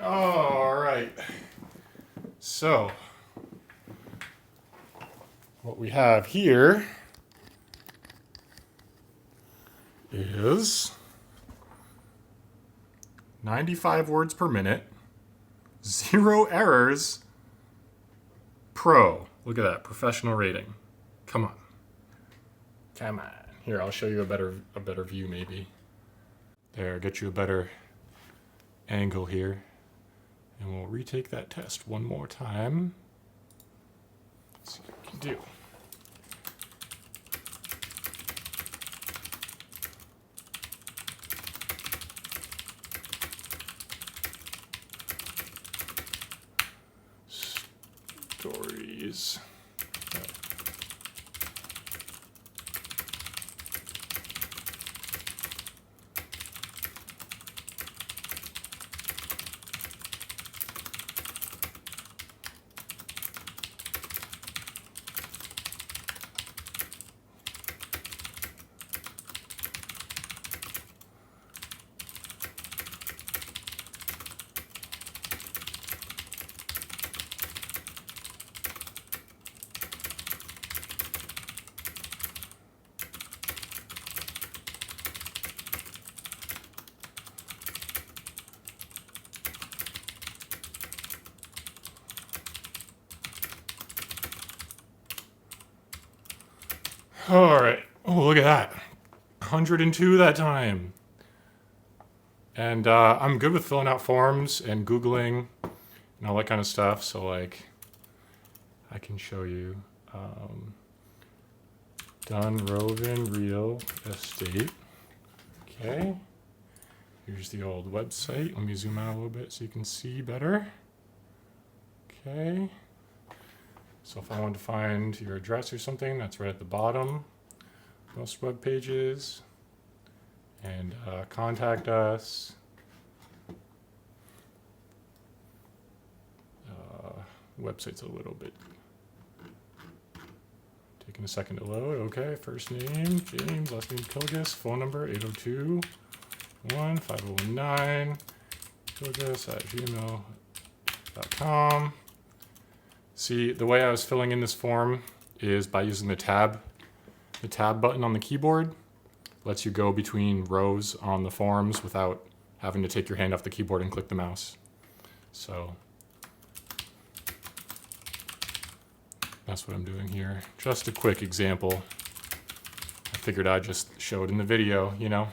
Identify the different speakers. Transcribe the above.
Speaker 1: All right. So, what we have here is 95 words per minute, 0 errors, pro. Look at that, professional rating. Come on. Come on. Here, I'll show you a better view maybe. There, get you a better angle here. And we'll retake that test one more time. Let's see what we can do. Stories. All right. Oh, look at that. 102 that time. And I'm good with filling out forms and Googling and all that kind of stuff. So, like, I can show you. Dunrovin Real Estate. Okay. Here's the old website. Let me zoom out a little bit so you can see better. Okay. So if I want to find your address or something, that's right at the bottom. Most web pages. And contact us. Website's a little bit taking a second to load. Okay, first name, James, last name, Kilgus, phone number, 802-15019, kilgus@gmail.com. See, the way I was filling in this form is by using the tab button on the keyboard. Lets you go between rows on the forms without having to take your hand off the keyboard and click the mouse. So that's what I'm doing here. Just a quick example. I figured I'd just show it in the video, you know.